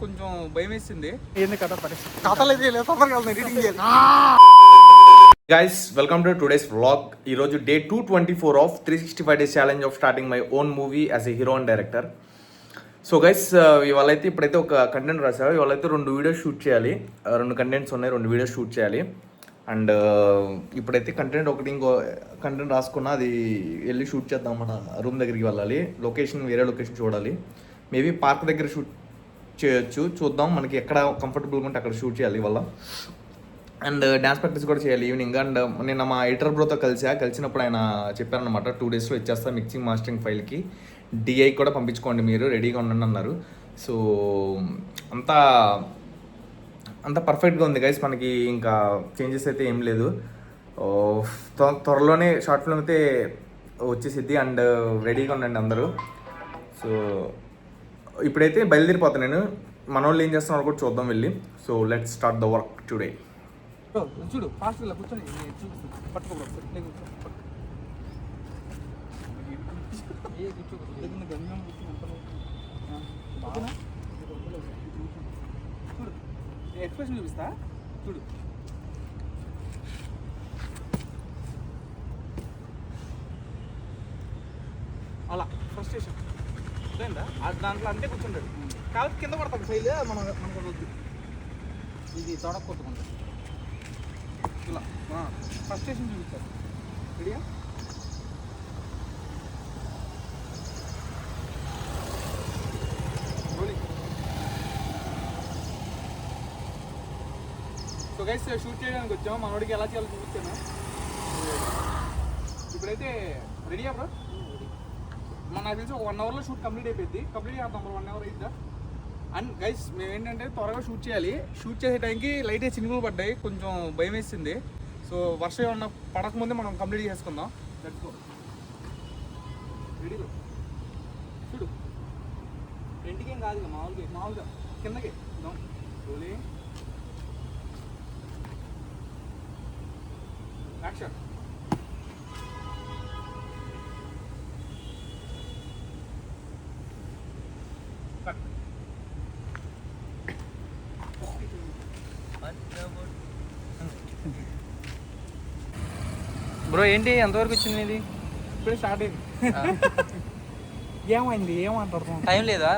కొంచెం భయం వేసింది. Guys, welcome to today's vlog. ఈరోజు day 224 of 365 days challenge of starting my own movie as a hero and director. So guys, ఇవాళైతే ఇప్పుడైతే ఒక కంటెంట్ రాశారు. ఇవాళైతే 2 వీడియోస్ షూట్ చేయాలి. 2 కంటెంట్స్ ఉన్నాయి, 2 వీడియోస్ షూట్ చేయాలి. అండ్ ఇప్పుడైతే ఇంకో కంటెంట్ రాసుకున్నా, అది వెళ్ళి షూట్ చేద్దాం. మన రూమ్ దగ్గరికి వెళ్ళాలి, వేరే లొకేషన్ చూడాలి. మేబీ పార్క్ దగ్గర షూట్ చేయొచ్చు, చూద్దాం. మనకి ఎక్కడ కంఫర్టబుల్గా ఉంటే అక్కడ షూట్ చేయాలి ఇవాళ. అండ్ డ్యాన్స్ ప్రాక్టీస్ కూడా చేయాలి ఈవినింగ్. అండ్ నేను మా ఎడిటర్ బ్రోతో కలిసినప్పుడు ఆయన చెప్పారనమాట, 2 daysలో ఇచ్చేస్తా మిక్సింగ్ మాస్టరింగ్ ఫైల్కి, డిఐ కూడా పంపించుకోండి, మీరు రెడీగా ఉండండి అన్నారు. సో అంతా పర్ఫెక్ట్గా ఉంది గైస్. మనకి ఇంకా చేంజెస్ అయితే ఏం లేదు. త్వరలోనే షార్ట్ ఫిల్మ్ అయితే వచ్చేసిద్ది. అండ్ రెడీగా ఉండండి అందరూ. సో ఇప్పుడైతే బయలుదేరిపోతాను నేను. మన వాళ్ళు ఏం చేస్తున్నారు కూడా చూద్దాం వెళ్ళి. So let's start the work today. చూడు ఫాస్ట్ కూర్చొని పట్టుకో. చూడు ఎక్స్ప్రెషన్ చూపిస్తా, చూడు. అలా ఫ్రస్ట్రేషన్ అదేందా దాంట్లో అంతే కూర్చుంటాడు. కాబట్టి కింద పడతాడు శైలి, మనకు వద్దు. ఇది తొడక కొట్టుకుంటాడు ఇలా. ఫ్రస్ట్రేషన్ చూపిస్తారు. రెడీయా? సో గైస్, షూట్ చేయడానికి వచ్చాము. మనోడికి ఎలా చేయాలో చూపించాను. ఇప్పుడైతే రెడీయా బ్రో? నాకు తెలిసి ఒక 1 hourలో షూట్ కంప్లీట్ అయిపోయింది. కంప్లీట్ చేద్దాం బ్రో, 1 hour అయిద్దా? అండ్ గైస్, మేము ఏంటంటే త్వరగా షూట్ చేయాలి. షూట్ చేసే టైంకి లైట్గా చినుకులు పడ్డాయి, కొంచెం భయం వేసింది. సో వర్షం ఏమన్నా పడకముందే మనం కంప్లీట్ చేసుకుందాం. Let's go. Ready bro? చూడు, ఫ్రంట్కి ఏం కాదు, మామూలుగా కిందకి రోలీ యాక్షన్. బ్రో ఏంటి ఎంతవరకు వచ్చింది ఇది? ఇప్పుడే స్టార్ట్ అయింది. ఏమైంది? ఏమంటారు? టైం లేదా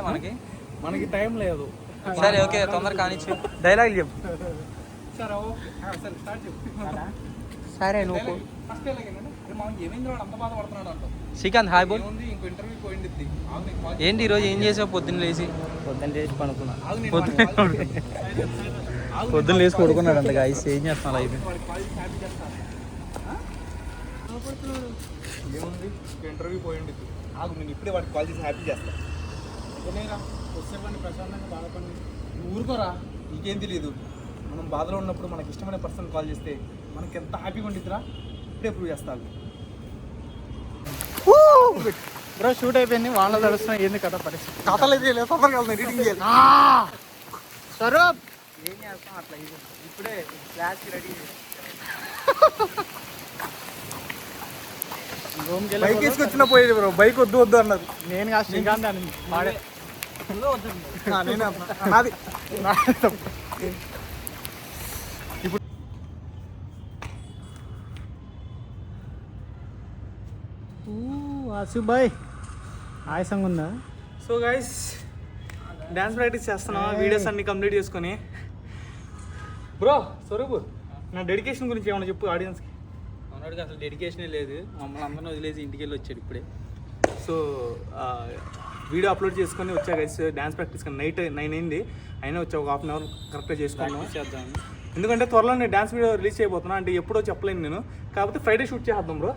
మనకి టైం లేదు. సరే ఓకే, తొందరగా కానిచ్చు. డైలాగ్ చెప్పు. సరే ఓకే, సరే స్టార్ట్ చెప్పు. సరే నువ్వు ఫస్ట్ ఏంటంటే ఏమైంది వాడు అంత బాధపడుతున్నాడు అంట. శ్రీకాంత్ హాయ్ బోల్. ఇంకో ఇంటర్వ్యూ పోయింది. ఏంటి ఈరోజు ఏం చేసావు? పొద్దున్న లేచి పడుకున్నా. పొద్దున్న లేచి పడుకున్నాడు అంత గాయస్. ఏం చేస్తున్నా లైఫ్? ఏముంది, ఇంటర్వ్యూ పోయింది. ఆగు, నేను ఇప్పుడే వాడికి కాల్ చేసి హ్యాపీ చేస్తాను. వచ్చేవాడిని ప్రశాంతంగా బాధపడి ఊరుకోరా, నీకేం తెలియదు. మనం బాధలో ఉన్నప్పుడు మనకి ఇష్టమైన పర్సన్ కాల్ చేస్తే మనకి ఎంత హ్యాపీగా ఉండిద్దిరా. ఇప్పుడే ప్రూవ్ చేస్తాను. బ్రో షూట్ అయిపోయింది, వాళ్ళ తెలుస్తున్నా. ఏంది కథ పరిస్థితి? కథలు అయితే లేదు, తొందరగా ఎడిటింగ్ చేయాలి. స్వరూప్ ఏం చేస్తాం అట్లా. ఇప్పుడే క్లాస్కి రెడీ. బైక్ తీసుకొచ్చిన పోయేది బ్రో. బైక్ వద్దు అన్నారు. నేను కాదు శ్రీకాంత్ అని వాడే. నాది ఇప్పుడు ఆసిఫ్ బాయ్ ఆయాసంగా ఉందా? సో గైస్, డ్యాన్స్ ప్రాక్టీస్ చేస్తున్నాం. వీడియోస్ అన్ని కంప్లీట్ చేసుకొని. బ్రో స్వరూప్, నా డెడికేషన్ గురించి ఏమైనా చెప్పు ఆడియన్స్కి. మనోడికి అసలు డెడికేషనే లేదు. మమ్మల్ని అందరిని వదిలేసి ఇంటికి వెళ్ళి వచ్చాడు ఇప్పుడే. సో వీడియో అప్లోడ్ చేసుకొని వచ్చా గైస్. డ్యాన్స్ ప్రాక్టీస్ కానీ నైట్ 9 అయింది, అయినా వచ్చా. ఒక 1/2 hour కరెక్ట్గా చేసుకున్నాం. చేద్దాం, ఎందుకంటే త్వరలో నేను డ్యాన్స్ వీడియో రిలీజ్ చేయబోతున్నా. అంటే ఎప్పుడో చెప్పలేను నేను, కాకపోతే ఫ్రైడే షూట్ చేద్దాం బ్రో.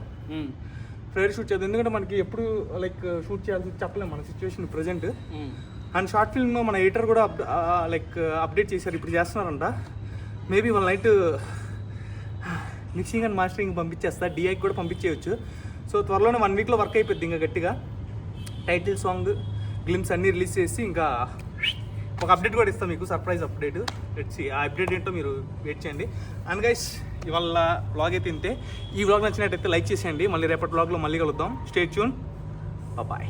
ఫ్రైడే షూట్ చేద్దాం, ఎందుకంటే మనకి ఎప్పుడు లైక్ షూట్ చేయాల్సి చెప్పలేము మన situation present. And short film మన ఎడిటర్ కూడా అప్డేట్ చేశారు, ఇప్పుడు చేస్తున్నారంట. మేబీ వాళ్ళ నైట్ మిక్సింగ్ అండ్ మాస్టరింగ్ పంపించేస్తా, డిఐకి కూడా పంపించేయచ్చు. సో త్వరలోనే 1 weekలో వర్క్ అయిపోద్ది. ఇంకా గట్టిగా టైటిల్ సాంగ్, గ్లిమ్స్ అన్నీ రిలీజ్ చేసి ఇంకా ఒక అప్డేట్ కూడా ఇస్తాం మీకు, సర్ప్రైజ్ అప్డేట్. లెట్స్ సీ ఆ అప్డేట్ ఏంటో మీరు వెయిట్ చేయండి. అండ్ గైస్, ఇవాళ వ్లాగ్ అయితే ఇంతే. ఈ వ్లాగ్ నచ్చినట్టయితే లైక్ చేసేయండి. మళ్ళీ రేపటి వ్లాగ్లో మళ్ళీ కలుద్దాం. Stay tune, bye.